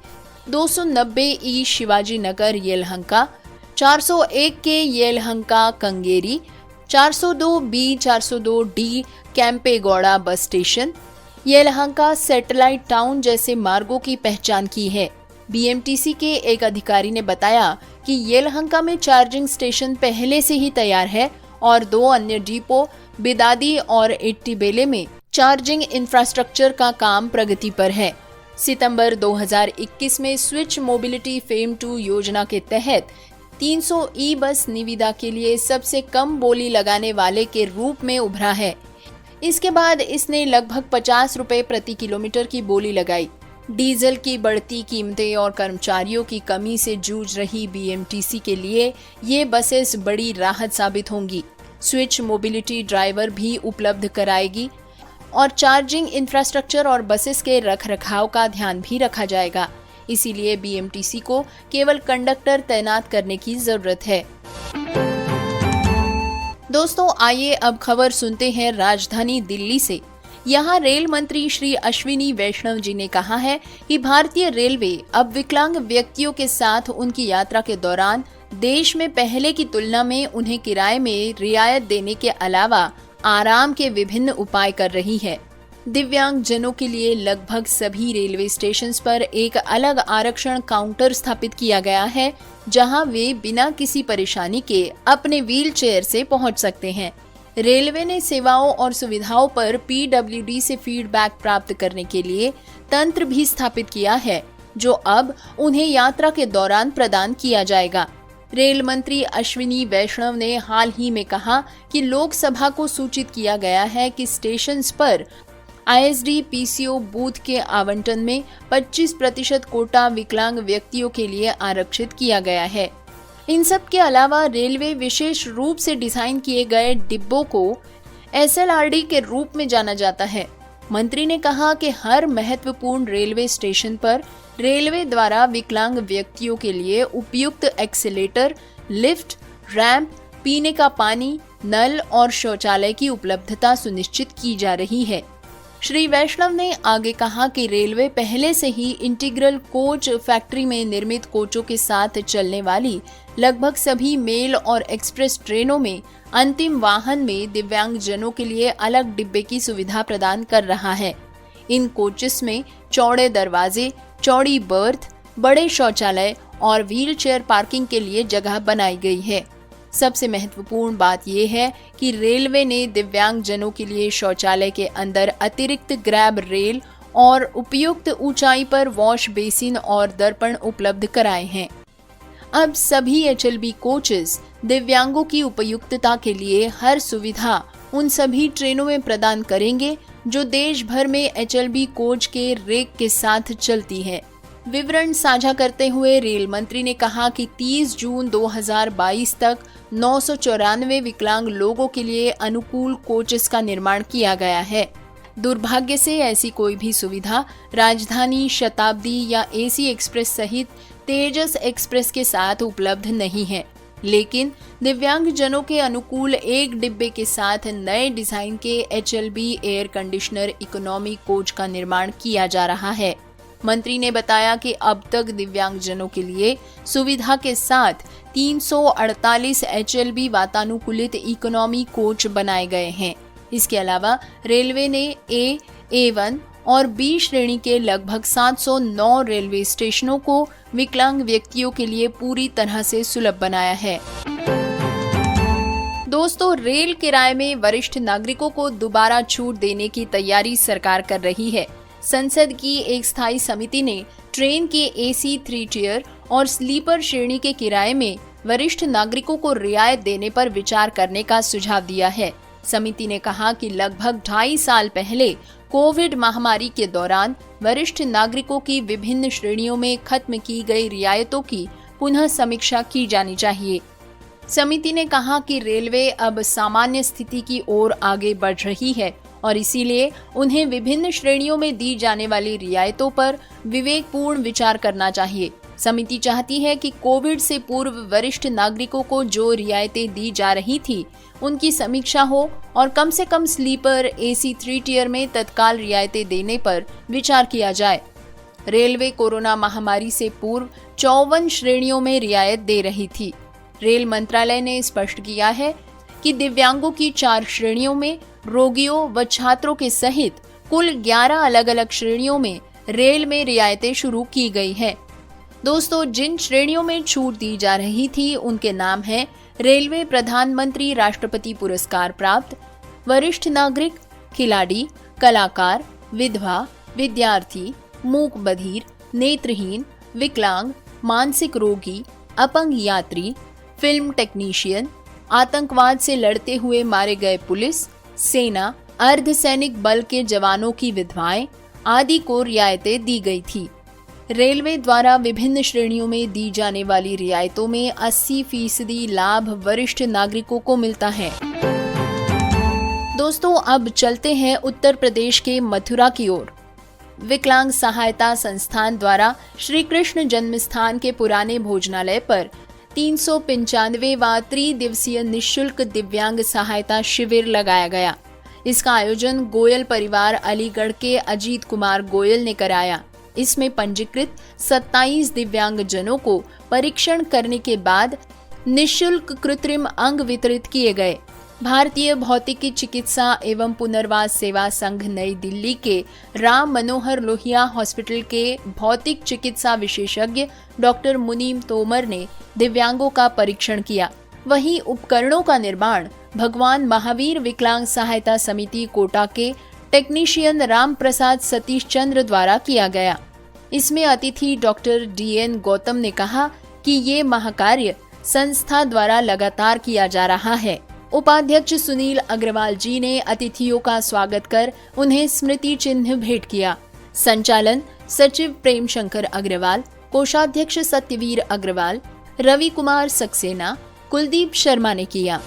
290E शिवाजी नगर येलहंका, 401 के Yelahanka कंगेरी, 402B 402D Kempegowda bus station, Yelahanka satellite town जैसे मार्गों की पहचान की है। BMTC के एक अधिकारी ने बताया कि येलहंका में चार्जिंग स्टेशन पहले से ही तैयार है और 2 अन्य डिपो बिदादी और एट्टीबेले में चार्जिंग इंफ्रास्ट्रक्चर का काम प्रगति पर है। सितंबर 2021 में स्विच मोबिलिटी फेम 2 योजना के तहत 300 ई बस निविदा के लिए सबसे कम बोली लगाने वाले के रूप में उभरा है। इसके बाद इसने लगभग 50 रुपए प्रति किलोमीटर की बोली लगाई। डीजल की बढ़ती कीमतें और कर्मचारियों की कमी से जूझ रही BMTC के लिए ये बसेस बड़ी राहत साबित होंगी। स्विच मोबिलिटी ड्राइवर भी उपलब्ध कराएगी और चार्जिंग इंफ्रास्ट्रक्चर और बसेस के रखरखाव का ध्यान भी रखा जाएगा। इसीलिए BMTC को केवल कंडक्टर तैनात करने की जरूरत है। दोस्तों आइए अब खबर सुनते हैं राजधानी दिल्ली से। यहाँ रेल मंत्री श्री अश्विनी वैष्णव जी ने कहा है कि भारतीय रेलवे अब विकलांग व्यक्तियों के साथ उनकी यात्रा के दौरान देश में पहले की तुलना में उन्हें किराए में रियायत देने के अलावा आराम के विभिन्न उपाय कर रही है। दिव्यांग जनों के लिए लगभग सभी रेलवे स्टेशंस पर एक अलग आरक्षण काउंटर स्थापित किया गया है, जहां वे बिना किसी परेशानी के अपने व्हीलचेयर से पहुंच सकते हैं। रेलवे ने सेवाओं और सुविधाओं पर PWD से फीडबैक प्राप्त करने के लिए तंत्र भी स्थापित किया है, जो अब उन्हें यात्रा के दौरान प्रदान किया जाएगा। रेल मंत्री अश्विनी वैष्णव ने हाल ही में कहा कि लोकसभा को सूचित किया गया है कि स्टेशंस पर ISD PCO बूथ के आवंटन में 25% कोटा विकलांग व्यक्तियों के लिए आरक्षित किया गया है। इन सब के अलावा रेलवे विशेष रूप से डिजाइन किए गए डिब्बों को SLRD के रूप में जाना जाता है। मंत्री ने कहा कि हर महत्वपूर्ण रेलवे स्टेशन पर रेलवे द्वारा विकलांग व्यक्तियों के लिए उपयुक्त एक्सीलेटर, लिफ्ट, रैंप, पीने का पानी, नल और शौचालय की उपलब्धता सुनिश्चित की जा रही है। श्री वैष्णव ने आगे कहा कि रेलवे पहले से ही इंटीग्रल कोच फैक्ट्री में निर्मित कोचों के साथ चलने वाली लगभग सभी मेल और एक्सप्रेस ट्रेनों में अंतिम वाहन में दिव्यांग जनों के लिए अलग डिब्बे की सुविधा प्रदान कर रहा है। इन कोचेस में चौड़े दरवाजे, चौड़ी बर्थ, बड़े शौचालय और व्हीलचेयर पार्किंग के लिए जगह बनाई गई है। सबसे महत्वपूर्ण बात यह है कि रेलवे ने दिव्यांग जनों के लिए शौचालय के अंदर अतिरिक्त ग्रैब रेल और उपयुक्त ऊंचाई पर वॉश बेसिन और दर्पण उपलब्ध कराए हैं। अब सभी HLB कोचेस दिव्यांगों की उपयुक्तता के लिए हर सुविधा उन सभी ट्रेनों में प्रदान करेंगे जो देश भर में HLB कोच के रेक के साथ चलती है। विवरण साझा करते हुए रेल मंत्री ने कहा कि 30 जून 2022 तक 994 विकलांग लोगों के लिए अनुकूल कोचेस का निर्माण किया गया है। दुर्भाग्य से ऐसी कोई भी सुविधा राजधानी, शताब्दी या एसी एक्सप्रेस सहित तेजस एक्सप्रेस के साथ उपलब्ध नहीं है, लेकिन दिव्यांग जनों के अनुकूल एक डिब्बे के साथ नए डिजाइन के HLB air conditioner economy coach का निर्माण किया जा रहा है। मंत्री ने बताया कि अब तक दिव्यांग जनों के लिए सुविधा के साथ 348 HLB वातानुकूलित इकोनॉमी कोच बनाए गए हैं। इसके अलावा रेलवे ने A, A1 और B श्रेणी के लगभग 709 रेलवे स्टेशनों को विकलांग व्यक्तियों के लिए पूरी तरह से सुलभ बनाया है। दोस्तों, रेल किराए में वरिष्ठ नागरिकों को दोबारा छूट देने की तैयारी सरकार कर रही है। संसद की एक स्थायी समिति ने ट्रेन के AC 3 टियर और स्लीपर श्रेणी के किराए में वरिष्ठ नागरिकों को रियायत देने पर विचार करने का सुझाव दिया है। समिति ने कहा कि लगभग 2.5 साल पहले कोविड महामारी के दौरान वरिष्ठ नागरिकों की विभिन्न श्रेणियों में खत्म की गई रियायतों की पुनः समीक्षा की जानी चाहिए। समिति ने कहा कि रेलवे अब सामान्य स्थिति की ओर आगे बढ़ रही है और इसीलिए उन्हें विभिन्न श्रेणियों में दी जाने वाली रियायतों पर विवेकपूर्ण विचार करना चाहिए। समिति चाहती है कि कोविड से पूर्व वरिष्ठ नागरिकों को जो रियायतें दी जा रही थी उनकी समीक्षा हो और कम से कम स्लीपर AC 3 टियर में तत्काल रियायतें देने पर विचार किया जाए। रेलवे कोरोना महामारी से पूर्व 54 श्रेणियों में रियायत दे रही थी। रेल मंत्रालय ने स्पष्ट किया है कि दिव्यांगों की 4 श्रेणियों में रोगियों व छात्रों के सहित कुल 11 अलग अलग श्रेणियों में रेल में रियायतें शुरू की गई है। दोस्तों, जिन श्रेणियों में छूट दी जा रही थी उनके नाम हैं रेलवे प्रधानमंत्री राष्ट्रपति पुरस्कार प्राप्त, वरिष्ठ नागरिक, खिलाड़ी, कलाकार, विधवा, विद्यार्थी, मूक बधिर, नेत्रहीन, विकलांग, मानसिक रोगी, अपंग यात्री, फिल्म टेक्नीशियन, आतंकवाद से लड़ते हुए मारे गए पुलिस, सेना, अर्धसैनिक बल के जवानों की विधवाएं आदि को रियायतें दी गई थी। रेलवे द्वारा विभिन्न श्रेणियों में दी जाने वाली रियायतों में 80% लाभ वरिष्ठ नागरिकों को मिलता है। दोस्तों, अब चलते हैं उत्तर प्रदेश के मथुरा की ओर। विकलांग सहायता संस्थान द्वारा श्री कृष्ण जन्मस्थान के पुराने भोजनालय पर 395वां त्रिदिवसीय निःशुल्क दिव्यांग सहायता शिविर लगाया गया। इसका आयोजन गोयल परिवार अलीगढ़ के अजीत कुमार गोयल ने कराया। इसमें पंजीकृत 27 दिव्यांग जनों को परीक्षण करने के बाद निःशुल्क कृत्रिम अंग वितरित किए गए। भारतीय भौतिकी चिकित्सा एवं पुनर्वास सेवा संघ नई दिल्ली के राम मनोहर लोहिया हॉस्पिटल के भौतिक चिकित्सा विशेषज्ञ डॉक्टर मुनीम तोमर ने दिव्यांगों का परीक्षण किया। वहीं उपकरणों का निर्माण भगवान महावीर विकलांग सहायता समिति कोटा के टेक्नीशियन राम प्रसाद सतीश चंद्र द्वारा किया गया। इसमें अतिथि डॉक्टर DN गौतम ने कहा कि ये महाकार्य संस्था द्वारा लगातार किया जा रहा है। उपाध्यक्ष सुनील अग्रवाल जी ने अतिथियों का स्वागत कर उन्हें स्मृति चिन्ह भेंट किया। संचालन सचिव प्रेम शंकर अग्रवाल, कोषाध्यक्ष सत्यवीर अग्रवाल, रवि कुमार सक्सेना, कुलदीप शर्मा ने किया।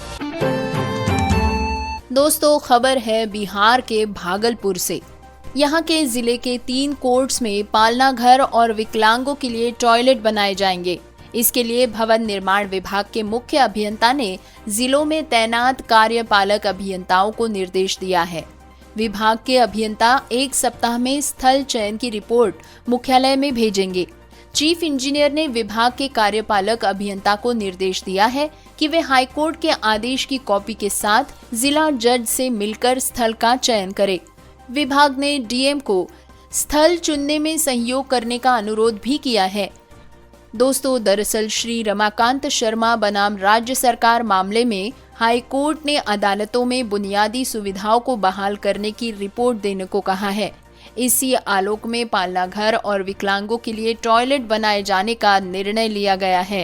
दोस्तों, खबर है बिहार के भागलपुर से। यहाँ के जिले के 3 कोर्ट्स में पालना घर और विकलांगों के लिए टॉयलेट बनाए जाएंगे। इसके लिए भवन निर्माण विभाग के मुख्य अभियंता ने जिलों में तैनात कार्यपालक अभियंताओं को निर्देश दिया है। विभाग के अभियंता 1 सप्ताह में स्थल चयन की रिपोर्ट मुख्यालय में भेजेंगे। चीफ इंजीनियर ने विभाग के कार्यपालक अभियंता को निर्देश दिया है कि वे हाईकोर्ट के आदेश की कॉपी के साथ जिला जज से मिलकर स्थल का चयन करें। विभाग ने DM को स्थल चुनने में सहयोग करने का अनुरोध भी किया है। दोस्तों, दरअसल श्री रमाकांत शर्मा बनाम राज्य सरकार मामले में हाई कोर्ट ने अदालतों में बुनियादी सुविधाओं को बहाल करने की रिपोर्ट देने को कहा है। इसी आलोक में पालना घर और विकलांगों के लिए टॉयलेट बनाए जाने का निर्णय लिया गया है।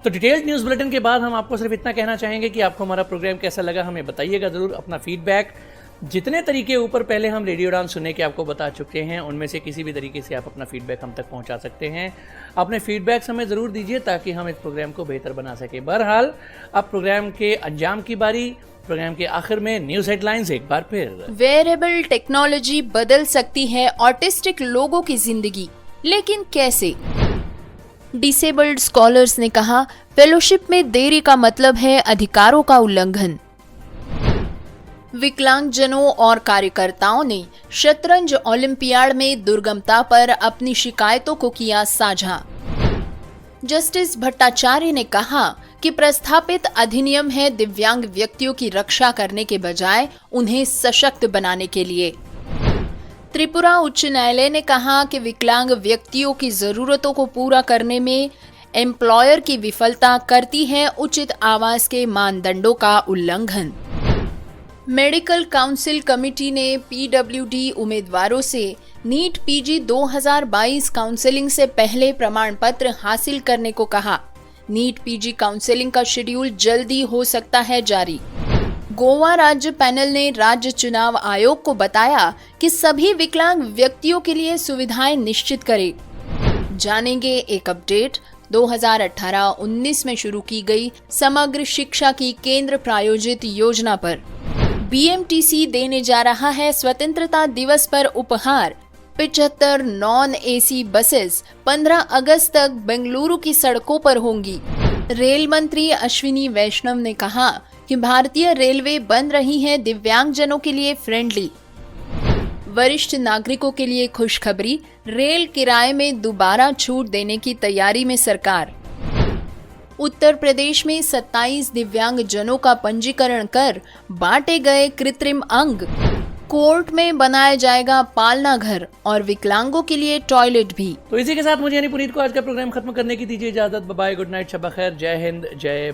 तो डिटेल्ड न्यूज़ बुलेटिन के बाद हम आपको सिर्फ इतना कहना चाहेंगे कि आपको हमारा प्रोग्राम कैसा लगा हमें बताइएगा ज़रूर। अपना फीडबैक जितने तरीके ऊपर पहले हम रेडियो उड़ान सुनने के आपको बता चुके हैं, उनमें से किसी भी तरीके से आप अपना फीडबैक हम तक पहुंचा सकते हैं। अपने फीडबैक्स हमें ज़रूर दीजिए ताकि हम इस प्रोग्राम को बेहतर बना सकें। बहरहाल अब प्रोग्राम के अंजाम की बारी। प्रोग्राम के आखिर में न्यूज़ हेडलाइंस एक बार फिर। वेयरेबल टेक्नोलॉजी बदल सकती है ऑटिस्टिक लोगों की जिंदगी, लेकिन कैसे? डिसेबल्ड स्कॉलर्स ने कहा, फेलोशिप में देरी का मतलब है अधिकारों का उल्लंघन। विकलांगजनों और कार्यकर्ताओं ने शतरंज ओलंपियाड में दुर्गमता पर अपनी शिकायतों को किया साझा। जस्टिस भट्टाचार्य ने कहा कि प्रस्तावित अधिनियम है दिव्यांग व्यक्तियों की रक्षा करने के बजाय उन्हें सशक्त बनाने के लिए। त्रिपुरा उच्च न्यायालय ने कहा कि विकलांग व्यक्तियों की जरूरतों को पूरा करने में एम्प्लॉयर की विफलता करती है उचित आवास के मानदंडों का उल्लंघन। मेडिकल काउंसिल कमेटी ने पीडब्ल्यूडी उम्मीदवारों से नीट पीजी 2022 काउंसलिंग से पहले प्रमाण पत्र हासिल करने को कहा। नीट पीजी काउंसलिंग का शेड्यूल जल्दी हो सकता है जारी। गोवा राज्य पैनल ने राज्य चुनाव आयोग को बताया कि सभी विकलांग व्यक्तियों के लिए सुविधाएं निश्चित करे। जानेंगे एक अपडेट 2018-19 में शुरू की गई समग्र शिक्षा की केंद्र प्रायोजित योजना पर। बीएमटीसी देने जा रहा है स्वतंत्रता दिवस पर उपहार। 75 नॉन एसी बसेस 15 अगस्त तक बेंगलुरु की सड़कों पर होंगी। रेल मंत्री अश्विनी वैष्णव ने कहा कि भारतीय रेलवे बन रही है दिव्यांगजनों के लिए फ्रेंडली। वरिष्ठ नागरिकों के लिए खुशखबरी, रेल किराए में दोबारा छूट देने की तैयारी में सरकार। उत्तर प्रदेश में 27 दिव्यांगजनों का पंजीकरण कर बांटे गए कृत्रिम अंग। कोर्ट में बनाया जाएगा पालना घर और विकलांगों के लिए टॉयलेट भी। तो इसी के साथ मुझे यानी पुनीत को आज का प्रोग्राम खत्म करने की दीजिए इजाजत। बाय, गुड नाइट, शब खैर, जय हिंद, जय भारत।